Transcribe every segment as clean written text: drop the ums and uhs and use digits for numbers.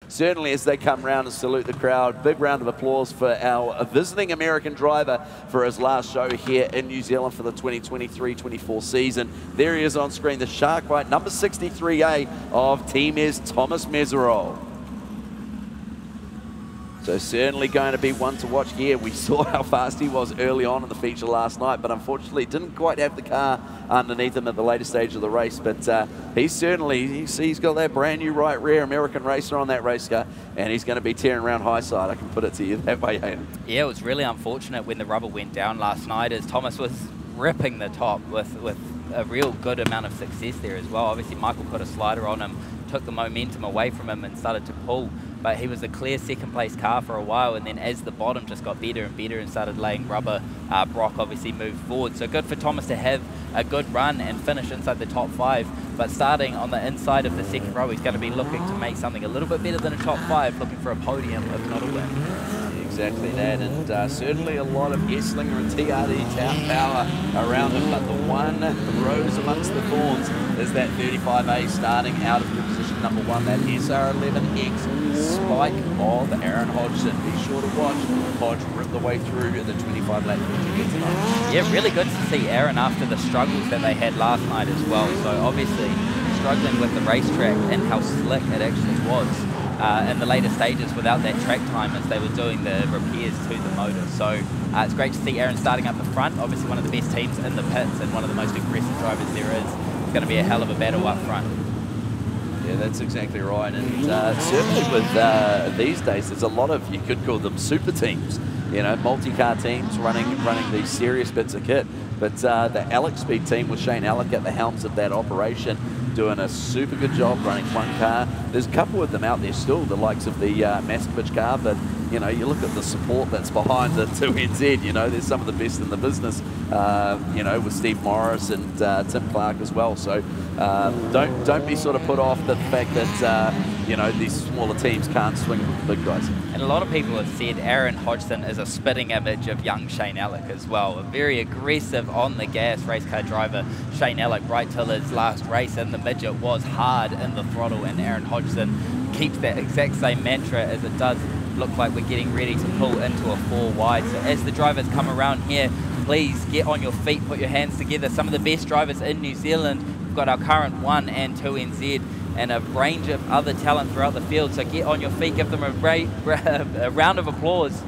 certainly as they come round and salute the crowd, big round of applause for our visiting American driver for his last show here in New Zealand for the 2023-24 season. There he is on screen, the Shark Bite, number 63A of Team S, Thomas Meserole. So certainly going to be one to watch here. We saw how fast he was early on in the feature last night, but unfortunately didn't quite have the car underneath him at the later stage of the race. But he's got that brand new right rear American racer on that race car, and he's going to be tearing around high side. I can put it to you that way, Hayden. Yeah, it was really unfortunate when the rubber went down last night, as Thomas was ripping the top with a real good amount of success there as well. Obviously, Michael put a slider on him, took the momentum away from him and started to pull. But he was a clear second place car for a while, and then as the bottom just got better and better and started laying rubber, Brock obviously moved forward. So good for Thomas to have a good run and finish inside the top 5. But starting on the inside of the second row, he's going to be looking to make something a little bit better than a top 5, looking for a podium, if not a win. Exactly that, and certainly a lot of Esslinger and TRD power around him, but the one that rose amongst the thorns is that 35A starting out of position number 1, that SR11X spike of Aaron Hodgson. Be sure to watch Hodge rip the way through the 25-lap feature tonight. Yeah, really good to see Aaron after the struggles that they had last night as well. So obviously struggling with the racetrack and how slick it actually was in the later stages without that track time as they were doing the repairs to the motor. So it's great to see Aaron starting up the front. Obviously one of the best teams in the pits and one of the most aggressive drivers there is. It's going to be a hell of a battle up front. Yeah, that's exactly right, and certainly with these days, there's a lot of, you could call them super teams, you know, multi-car teams running these serious bits of kit. But the Alex Speed team with Shane Alec at the helms of that operation, doing a super good job running one car. There's a couple of them out there still, the likes of the Maskovich car, but you know, you look at the support that's behind the 2NZ, you know, there's some of the best in the business, you know, with Steve Morris and Tim Clark as well. So don't be sort of put off the fact that, you know, these smaller teams can't swing with the big guys. And a lot of people have said Aaron Hodgson is a spitting image of young Shane Alec as well. A very aggressive on the gas race car driver. Shane Alec, right till his last race in the midget, was hard in the throttle, and Aaron Hodgson keeps that exact same mantra as it does look like we're getting ready to pull into a 4 wide. So as the drivers come around here, please get on your feet, put your hands together. Some of the best drivers in New Zealand. We've got our current 1 and 2 NZ and a range of other talent throughout the field. So get on your feet, give them a round of applause.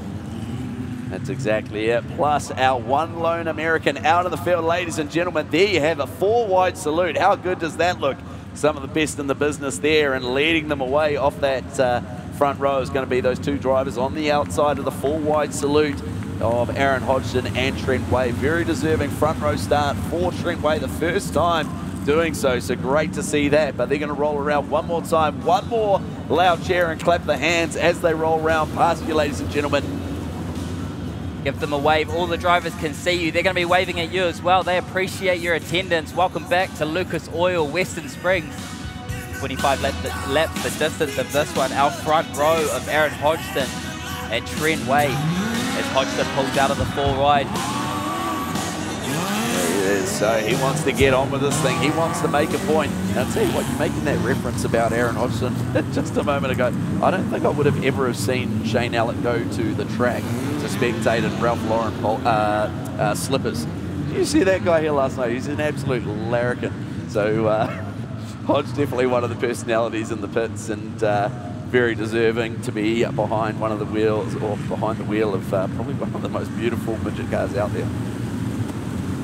That's exactly it. Plus our one lone American out of the field, ladies and gentlemen. There you have a 4 wide salute. How good does that look? Some of the best in the business there, and leading them away off that front row is going to be those 2 drivers on the outside of the 4 wide salute of Aaron Hodgson and Trent Way. Very deserving front row start for Trent Way, the first time doing so. So great to see that, but they're going to roll around one more time. One more loud cheer and clap the hands as they roll around past you, ladies and gentlemen. Give them a wave. All the drivers can see you. They're going to be waving at you as well. They appreciate your attendance. Welcome back to Lucas Oil, Western Springs. 25 laps the distance of this one. Our front row of Aaron Hodgson and Trent Way as Hodgson pulls out of the 4 wide. So he wants to get on with this thing. He wants to make a point. And I'll tell you what, you're making that reference about Aaron Hodgson just a moment ago. I don't think I would have ever seen Shane Alec go to the track to spectate in Ralph Lauren slippers. You see that guy here last night? He's an absolute larrikin. So Hodge definitely one of the personalities in the pits, and very deserving to be behind one of the wheels, or behind the wheel of probably one of the most beautiful midget cars out there.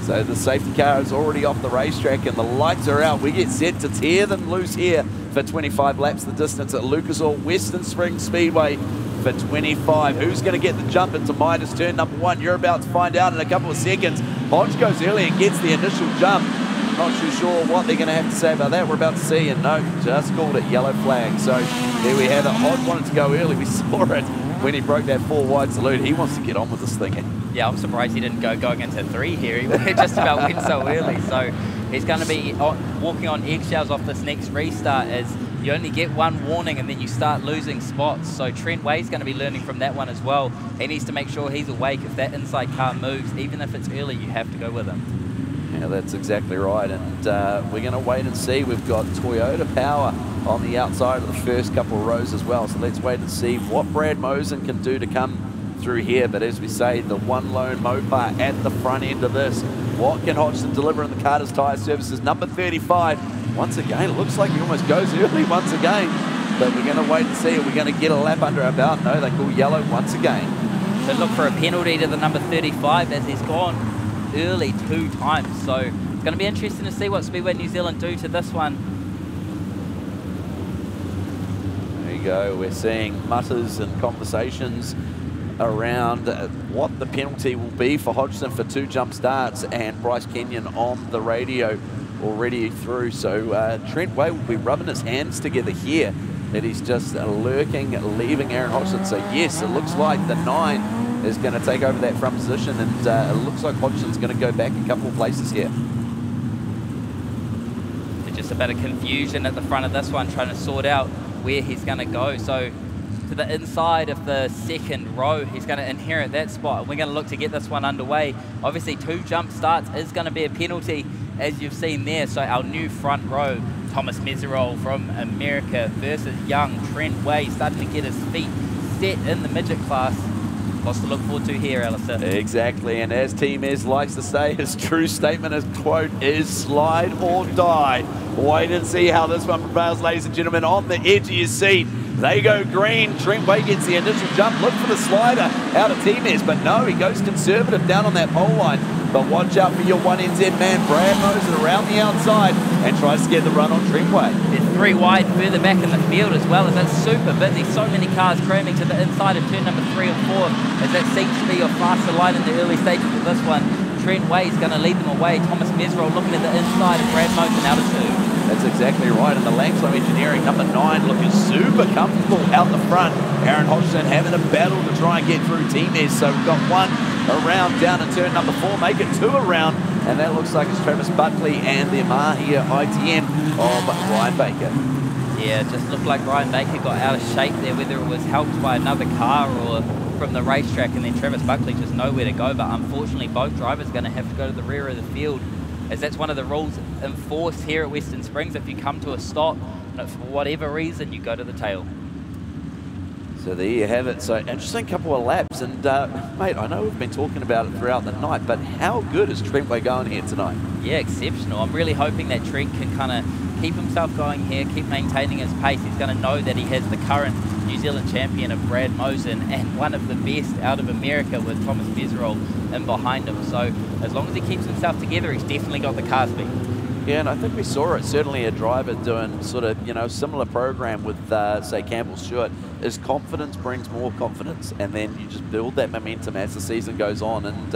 So the safety car is already off the racetrack and the lights are out. We get set to tear them loose here for 25 laps the distance at Lucas Oil Western Springs Speedway for 25. Who's going to get the jump into Midas turn number 1? You're about to find out in a couple of seconds. Hodge goes early and gets the initial jump. Not too sure what they're going to have to say about that. We're about to see, and no, just called it yellow flag. So there we have it. Hodge wanted to go early. We saw it when he broke that 4 wide salute. He wants to get on with this thing. Yeah, I'm surprised he didn't go going into 3 here. He just about went so early. So he's going to be walking on eggshells off this next restart, as you only get 1 warning and then you start losing spots. So Trent Way's going to be learning from that one as well. He needs to make sure he's awake. If that inside car moves, even if it's early, you have to go with him. Yeah, that's exactly right. And we're going to wait and see. We've got Toyota power on the outside of the first couple of rows as well. So let's wait and see what Brad Mosen can do to come through here. But as we say, the one lone Mopar at the front end of this. What can Hodgson deliver in the Carter's Tyre Services? Number 35. Once again, it looks like he almost goes early once again. But we're going to wait and see. Are we going to get a lap under our belt? No, they call yellow once again. So look for a penalty to the number 35 as he's gone early 2 times. So it's going to be interesting to see what Speedway New Zealand do to this one. There you go. We're seeing mutters and conversations around what the penalty will be for Hodgson for 2 jump starts, and Bryce Kenyon on the radio already through. So Trent Way will be rubbing his hands together here, that he's just lurking, leaving Aaron Hodgson. So yes, it looks like the 9 is going to take over that front position, and it looks like Hodgson's going to go back a couple of places here. Just a bit of confusion at the front of this one, trying to sort out where he's going to go. So to the inside of the second row, he's going to inherit that spot. We're going to look to get this one underway. Obviously 2 jump starts is going to be a penalty, as you've seen there. So our new front row, Thomas Meserole from America versus young Trent Way, starting to get his feet set in the midget class. Lots to look forward to here, Alistair. Exactly, and as Team Ez likes to say, his true statement, his quote is slide or die. Wait and see how this one prevails, ladies and gentlemen. On the edge of your seat, they go green. Trent Way gets the initial jump. Look for the slider out of Team Ez, but no, he goes conservative down on that pole line. But watch out for your 1NZ man, Brad Mosen, around the outside and tries to get the run on Trent Way. There's 3 wide further back in the field as well, as it's super busy. So many cars cramming to the inside of turn number 3 or 4, as that seems to be your faster line in the early stages of this one. Trent Way is going to lead them away. Thomas Meserole looking at the inside, and Brad Mosen out of 2. That's exactly right, and the Langslow Engineering number 9 looking super comfortable out the front. Aaron Hodgson having a battle to try and get through Team Ez. So we've got 1 around down in turn number 4, make it 2 around, and that looks like it's Travis Buckley and the Mahia ITM of Ryan Baker. Yeah, it just looked like Ryan Baker got out of shape there, whether it was helped by another car or from the racetrack, and then Travis Buckley just nowhere to go. But unfortunately, both drivers are going to have to go to the rear of the field, as that's one of the rules enforced here at Western Springs. If you come to a stop, and for whatever reason, you go to the tail. So there you have it. So interesting couple of laps, and mate, I know we've been talking about it throughout the night, but how good is Trent Way going here tonight? Yeah, exceptional. I'm really hoping that Trent can kind of keep himself going here, keep maintaining his pace. He's going to know that he has the current New Zealand champion of Brad Mosen and one of the best out of America with Thomas Meserole in behind him. So as long as he keeps himself together, he's definitely got the car speed. Yeah, and I think we saw it. Certainly a driver doing sort of, you know, similar program with, say, Campbell Stewart, is confidence brings more confidence, and then you just build that momentum as the season goes on. And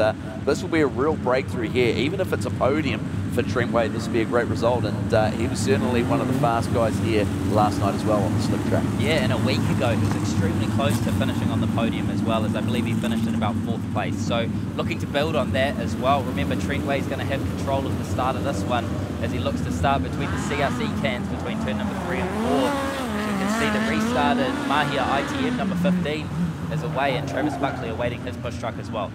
this will be a real breakthrough here. Even if it's a podium for Trent Way, this will be a great result. And he was certainly one of the fast guys here last night as well on the slip track. Yeah, and a week ago he was extremely close to finishing on the podium as well, as I believe he finished in about 4th place. So looking to build on that as well. Remember, Trent Way is going to have control of the start of this one, as he looks to start between the CRC cans between turn number 3 and 4. So you can see the restarted Mahia ITM number 15 is away, and Travis Buckley awaiting his push truck as well.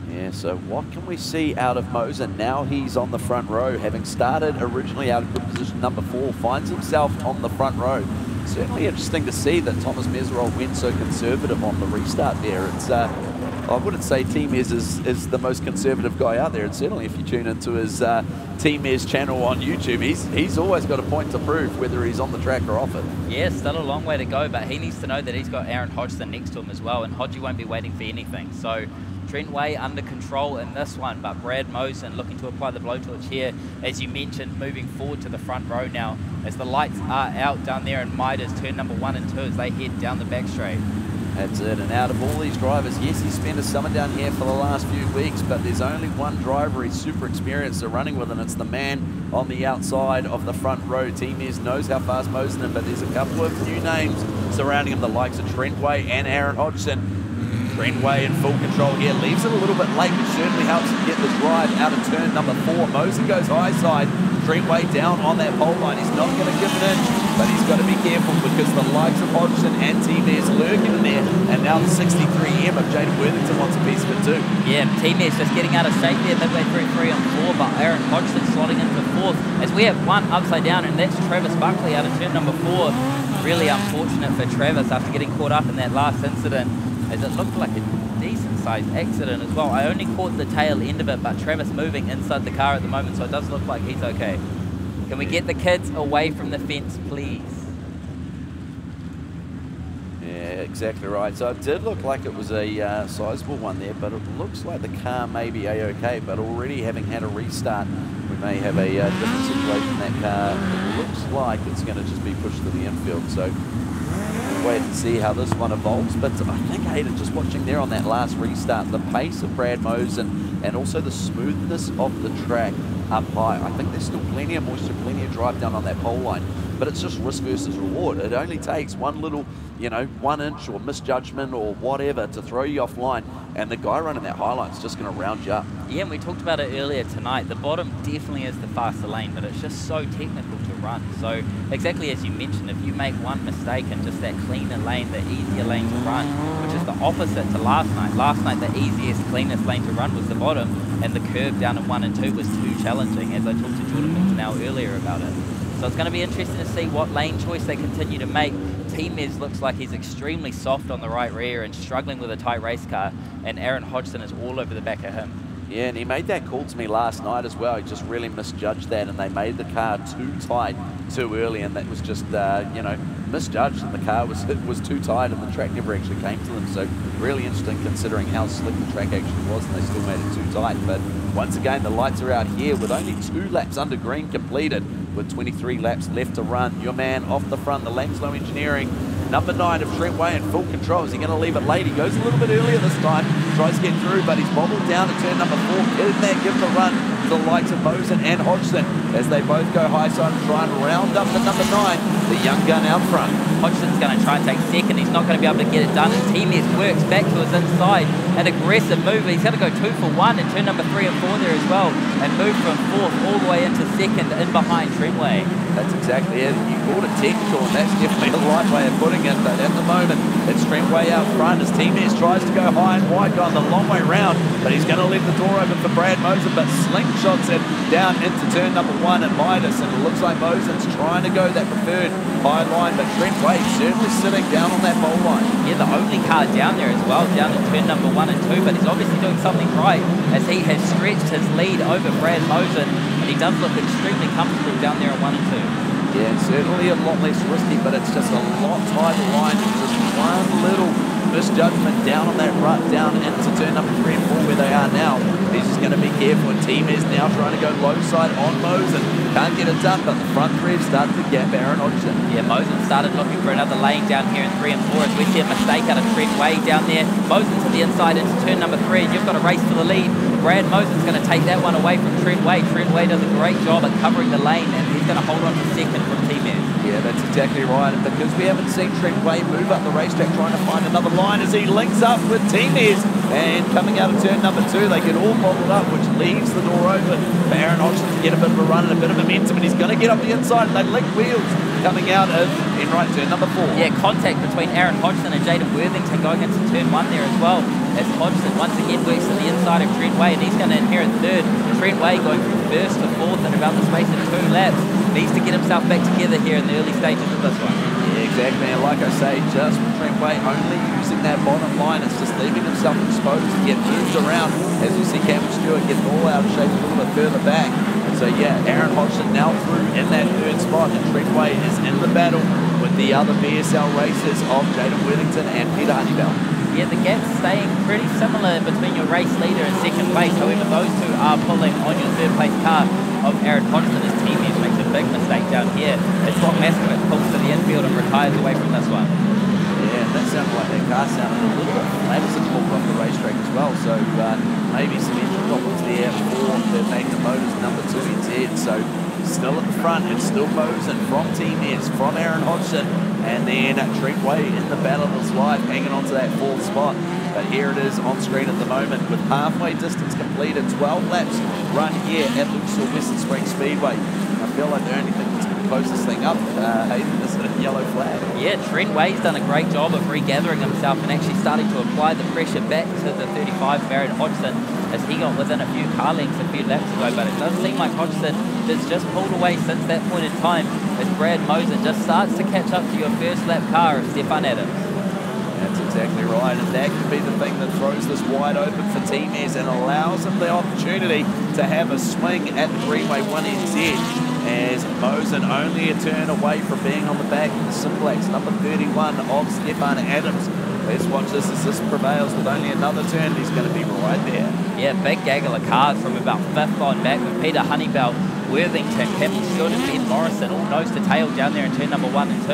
Yeah, so what can we see out of Mosen? Now he's on the front row, having started originally out of good position number 4, finds himself on the front row. Certainly interesting to see that Thomas Meserole went so conservative on the restart there. It's I wouldn't say Team Ez is the most conservative guy out there, and certainly if you tune into his Team Ez channel on YouTube, he's always got a point to prove, whether he's on the track or off it. Yeah, still a long way to go, but he needs to know that he's got Aaron Hodgson next to him as well, and Hodgie won't be waiting for anything. So Trent Way under control in this one, but Brad Mosen looking to apply the blowtorch here, as you mentioned, moving forward to the front row now, as the lights are out down there in Midas, turn number 1 and 2, as they head down the back straight. That's it, and out of all these drivers, yes, he spent a summer down here for the last few weeks, but there's only one driver he's super experienced at running with, and it's the man on the outside of the front row. Team Ez knows how fast Mosen is, but there's a couple of new names surrounding him, the likes of Trent Way and Aaron Hodgson. Trent Way in full control here, leaves it a little bit late, which certainly helps him get the drive out of turn number 4. Mosen goes high side, Trent Way down on that pole line. He's not going to give it in. but he's got to be careful because the likes of Hodgson and T-Mare's lurking in there, and now the 63M of Jaden Worthington wants a piece of it too. Yeah, T-Mare's just getting out of shape there, midway through 3 and 4, but Aaron Hodgson slotting into 4th, as we have one upside down, and that's Travis Buckley out of turn number 4. Really unfortunate for Travis after getting caught up in that last incident, as it looked like a decent-sized accident as well. I only caught the tail end of it, but Travis moving inside the car at the moment, so it does look like he's okay. Can we get the kids away from the fence, please? Yeah, exactly right. So it did look like it was a sizable one there, but it looks like the car may be a-okay, but already having had a restart, we may have a different situation in that car. It looks like it's going to just be pushed to the infield, so we'll wait and see how this one evolves. But I think, Hayden, just watching there on that last restart, the pace of Brad Mosen and also the smoothness of the track up high. I think there's still plenty of moisture, plenty of drive down on that pole line, but it's just risk versus reward. It only takes one little, 1 inch or misjudgment or whatever to throw you offline, and the guy running that high line is just going to round you up. Yeah, and we talked about it earlier tonight. The bottom definitely is the faster lane, but it's just so technical to run. So exactly as you mentioned, if you make one mistake in just that cleaner lane, the easier lane to run, which is the opposite to last night. Last night, the easiest, cleanest lane to run was the bottom, and the curve down in 1 and 2 was too challenging, as I talked to Jordan McDonnell earlier about it. So it's going to be interesting to see what lane choice they continue to make. T-Mez looks like he's extremely soft on the right rear and struggling with a tight race car, and Aaron Hodgson is all over the back of him. Yeah, and he made that call to me last night as well. He just really misjudged that, and they made the car too tight too early, and that was just, misjudged, and the car was too tight, and the track never actually came to them. So really interesting considering how slick the track actually was, and they still made it too tight. But once again, the lights are out here with only 2 laps under green completed, with 23 laps left to run. Your man off the front, the Langslow Engineering, number 9 of Trent Way in full control. Is he going to leave it late? He goes a little bit earlier this time, tries to get through, but he's bobbled down at turn number 4. Get in there, give the run to the likes of Mosen and Hodgson as they both go high side and try and round up the number 9, the young gun out front. Hodgson's going to try and take second. He's not going to be able to get it done. And T-Mez works back to his inside. An aggressive move. He's going to go 2 for 1 in turn number 3 and 4 there as well, and move from 4th all the way into 2nd in behind Trentway. That's exactly it. You called it technical, and that's definitely the right way of putting it. But at the moment, it's Trentway out front as T-Mez tries to go high and wide, going the long way round. But he's going to leave the door open for Brad Mosen, but slingshots it down into turn number 1 at Midas. And it looks like Mosen's trying to go that preferred high line, but Trentway certainly sitting down on that pole line. Yeah, the only car down there as well, down in turn number 1 and 2, but he's obviously doing something right as he has stretched his lead over Brad Mosen, and he does look extremely comfortable down there at 1 and 2. Yeah, certainly a lot less risky, but it's just a lot tighter line. It's just one little misjudgment down on that rut, down into turn number 3 and 4 where they are now. He's just going to be careful, and T-Mez now trying to go low side on Mosen. Can't get it done, but the front 3 have started to gap Aaron Hodgson. Yeah, Mosen started looking for another lane down here in 3 and 4 as we see a mistake out of Trent Way down there. Mosen to the inside into turn number 3, and you've got a race for the lead. Brad Mosen's going to take that one away from Trent Way. Trent Way does a great job at covering the lane, and he's going to hold on to 2nd from T-Mez. Yeah, that's exactly right. And because we haven't seen Trent Way move up the racetrack trying to find another line as he links up with T-Mez. And coming out of turn number 2, they get all bobbled up, which leaves the door open for Aaron Hodgson to get a bit of a run and a bit of momentum. And he's going to get up the inside, and they link wheels coming out of in right turn number 4. Yeah, contact between Aaron Hodgson and Jaden Worthington going into turn 1 there as well, as Hodgson once again works to the inside of Trent Way, and he's going to inherit 3rd. Trent Way going from 1st to 4th in about the space of 2 laps. Needs to get himself back together here in the early stages of this one. Yeah, exactly. And like I say, just Trent Way only using that bottom line, it's just leaving himself exposed to get moved around. As you see Cameron Stewart getting all out of shape a little bit further back. So yeah, Aaron Hodgson now through in that 3rd spot, and Trent Way is in the battle with the other BSL racers of Jaden Worthington and Peter Honeybell. Yeah, the gap's staying pretty similar between your race leader and 2nd place. However, those 2 are pulling on your 3rd place car of Aaron Hodgson as T-Mez makes a big mistake down here. It's Scott Maskovich pulls to the infield and retires away from this one. Yeah, and that sounded like that car sounded a little bit flat as it pulled off the racetrack as well. So maybe some engine problems there for the Magnum Motors number 2 NZ. So still at the front, it's still Mosen from T-Mez, from Aaron Hodgson, and then Trent Way in the battle of his life, hanging on to that 4th spot. But here it is on screen at the moment with halfway distance completed, 12 laps run here at Lucasville Western Spring Speedway. I feel like the only thing that's closest thing up, Hayden, is a yellow flag. Yeah, Trent Way's done a great job of regathering himself and actually starting to apply the pressure back to the 35 Aaron Hodgson as he got within a few car lengths a few laps ago. But it does seem like Hodgson has just pulled away since that point in time as Brad Mosen just starts to catch up to your first lap car of Stefan Adams. That's exactly right, and that could be the thing that throws this wide open for Team S and allows him the opportunity to have a swing at the Greenway 1NZ, as Mosen only a turn away from being on the back of the Simplex, number 31 of Stefan Adams. Let's watch this as this prevails with only another turn. He's going to be right there. Yeah, big gaggle of cars from about 5th on back with Peter Honeybell, Worthington, Campbell Stewart and Ben Morrison all nose to tail down there in turn number 1 and 2.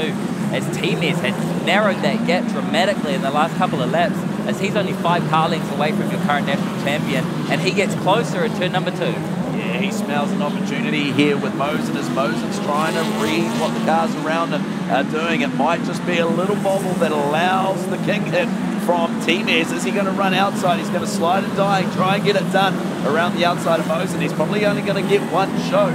As Team S had narrowed that gap dramatically in the last couple of laps, as he's only 5 car lengths away from your current national champion, and he gets closer in turn number 2. Yeah, he smells an opportunity here with Mosen as Mosen's trying to read what the cars around him are doing. It might just be a little bobble that allows the king hit from Team S. Is he going to run outside? He's going to slide and dive, try and get it done around the outside of Mosen. He's probably only going to get one show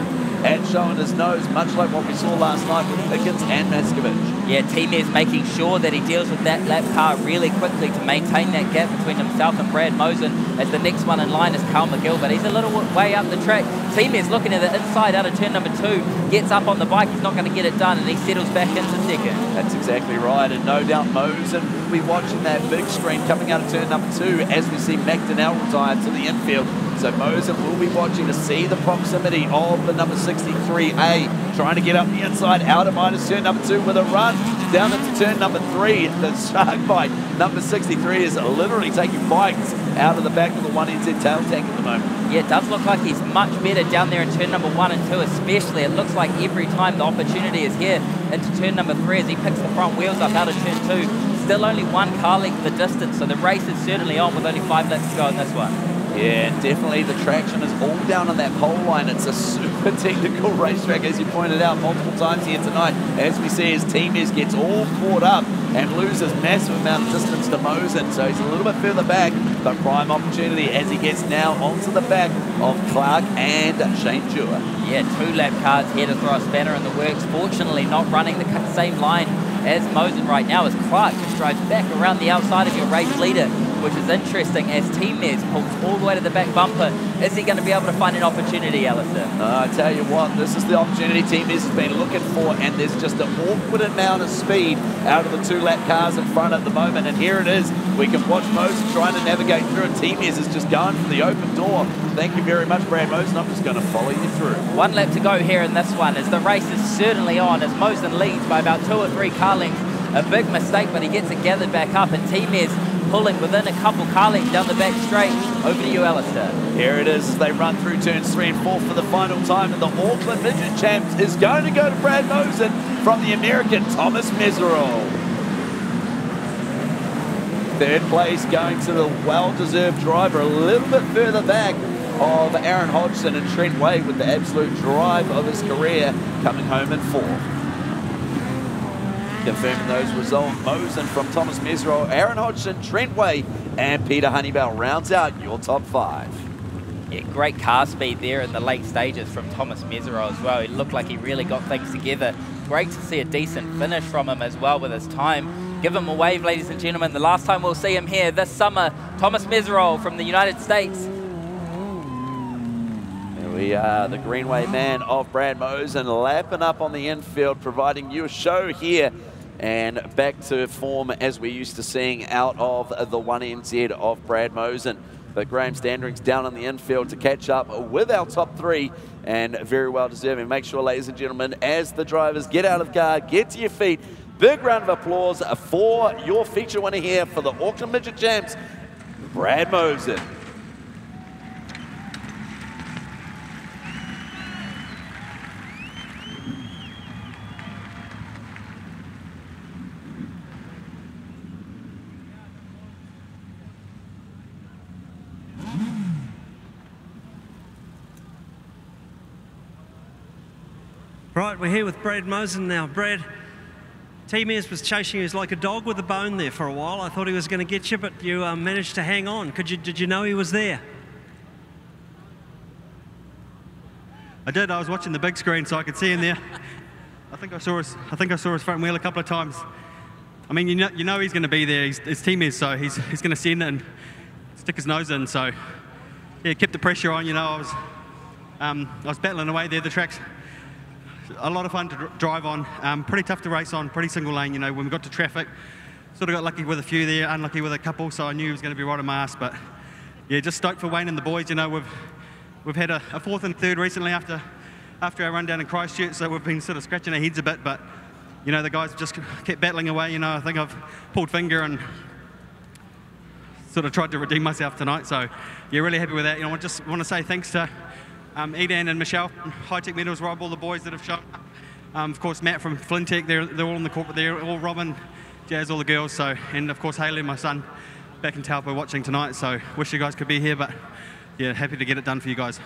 at showing his nose, much like what we saw last night with Pickens and Maskovich. Yeah, Team S making sure that he deals with that lap car really quickly to maintain that gap between himself and Brad Mosen, as the next one in line is Carl McGill, but he's a little way up the track. Team S looking at the inside out of turn number 2, gets up on the bike, he's not going to get it done, and he settles back into second. That's exactly right, and no doubt Mosen will be watching that big screen coming out of turn number 2 as we see McDonnell retire to the infield. So Mosen will be watching to see the proximity of the number 63A, trying to get up the inside, out of minus turn number 2 with a run down into turn number 3. The shark bite, number 63, is literally taking bites out of the back of the 1NZ tail tank at the moment. Yeah, it does look like he's much better down there in turn number 1 and 2 especially. It looks like every time the opportunity is here into turn number 3 as he picks the front wheels up out of turn 2. Still only 1 car length the distance, so the race is certainly on with only 5 laps to go in this one. Yeah, definitely the traction is all down on that pole line. It's a super technical racetrack, as you pointed out multiple times here tonight, as we see as Team S gets all caught up and loses massive amount of distance to Mosen. So he's a little bit further back, but prime opportunity as he gets now onto the back of Clark and Shane Dewar. Yeah, 2 lap cars here to throw a spanner in the works. Fortunately, not running the same line as Mosen right now, as Clark just drives back around the outside of your race leader, which is interesting as Team S pulls all the way to the back bumper. Is he going to be able to find an opportunity, Alistair? I tell you what, this is the opportunity Team S has been looking for, and there's just an awkward amount of speed out of the 2 lap cars in front at the moment, and here it is. We can watch Mosen trying to navigate through, and Team S is just going for the open door. Thank you very much, Brad Mosen. I'm just going to follow you through. 1 lap to go here in this one, as the race is certainly on, as Mosen leads by about 2 or 3 car lengths. A big mistake, but he gets it gathered back up, and Team S pulling within a couple car lengths down the back straight. Over to you, Alistair. Here it is. They run through turns 3 and 4 for the final time, and the Auckland Midget Champs is going to go to Brad Mosen from the American Thomas Meserole. 3rd place going to the well-deserved driver, a little bit further back of Aaron Hodgson, and Trent Way with the absolute drive of his career coming home in 4th. Confirming those results, Mosen from Thomas Meserole, Aaron Hodgson, Trent Way, and Peter Honeybell rounds out your top 5. Yeah, great car speed there in the late stages from Thomas Meserole as well. He looked like he really got things together. Great to see a decent finish from him as well with his time. Give him a wave, ladies and gentlemen. The last time we'll see him here this summer, Thomas Meserole from the United States. We are the Greenway man of Brad Mosen, lapping up on the infield, providing you a show here and back to form as we used to seeing out of the 1NZ of Brad Mosen. But Graham Standring's down on the infield to catch up with our top 3, and very well deserving. Make sure, ladies and gentlemen, as the drivers get out of the car, get to your feet, big round of applause for your feature winner here for the Auckland Midget Champs, Brad Mosen. Right, we're here with Brad Mosen now. Brad, Team S was chasing you like a dog with a bone there for a while. I thought he was going to get you, but you managed to hang on. Did you know he was there? I did. I was watching the big screen so I could see him there. I think I saw his front wheel a couple of times. I mean, you know he's going to be there. His team is, so he's going to send it and stick his nose in. So yeah, kept the pressure on. You know, I was battling away there. The track's a lot of fun to drive on. Pretty tough to race on. Pretty single lane. You know, when we got to traffic, sort of got lucky with a few there, unlucky with a couple. So I knew he was going to be right on my ass. But yeah, just stoked for Wayne and the boys. You know, we've had a fourth and third recently after our run down in Christchurch, so we've been sort of scratching our heads a bit, but you know, the guys just kept battling away. You know, I think I've pulled finger and sort of tried to redeem myself tonight, so yeah, really happy with that. You know, I just want to say thanks to Edan and Michelle from High Tech Metals, Rob, all the boys that have shown up. Of course, Matt from Flintech, they're all in the corporate there, all Robin, Jazz, all the girls, so, and of course Haley, my son, back in Taupo watching tonight, so wish you guys could be here, but yeah, happy to get it done for you guys.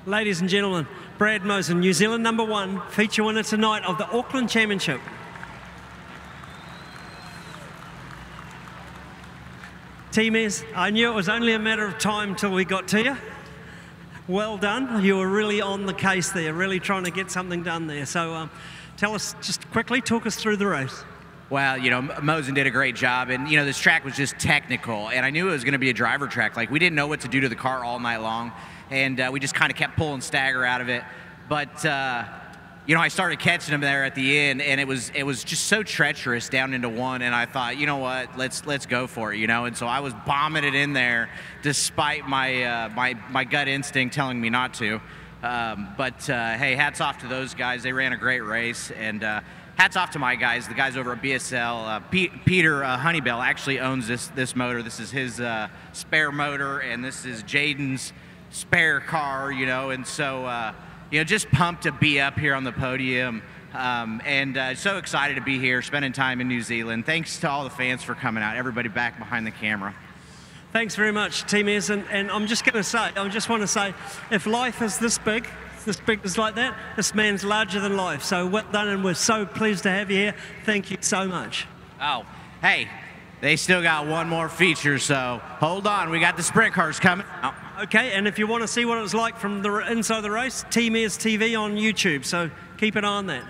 Ladies and gentlemen, Brad Mosen, New Zealand #1, feature winner tonight of the Auckland Championship. Teamies, I knew it was only a matter of time till we got to you. Well done. You were really on the case there, really trying to get something done there. So tell us, just quickly, talk us through the race. Well, you know, Mosen did a great job, and, you know, this track was just technical, and I knew it was going to be a driver track. Like, we didn't know what to do to the car all night long, and we just kind of kept pulling stagger out of it. But, you know, I started catching him there at the end, and it was just so treacherous down into one, and I thought, you know what, let's go for it, you know? And so I was bombing it in there despite my, my gut instinct telling me not to. Hey, hats off to those guys. They ran a great race, and hats off to my guys, the guys over at BSL. Peter Honeybell actually owns this motor. This is his spare motor, and this is Jaden's spare car, you know, and so, you know, just pumped to be up here on the podium, and so excited to be here, spending time in New Zealand. Thanks to all the fans for coming out, everybody back behind the camera. Thanks very much, Teamies, and I'm just going to say, I just want to say, if life is this big is like that, this man's larger than life. So well done, and we're so pleased to have you here. Thank you so much. Oh, hey, they still got one more feature, so hold on. We got the sprint cars coming. Oh. Okay, and if you want to see what it was like from the inside the race, Teamies TV on YouTube. So keep an eye on that.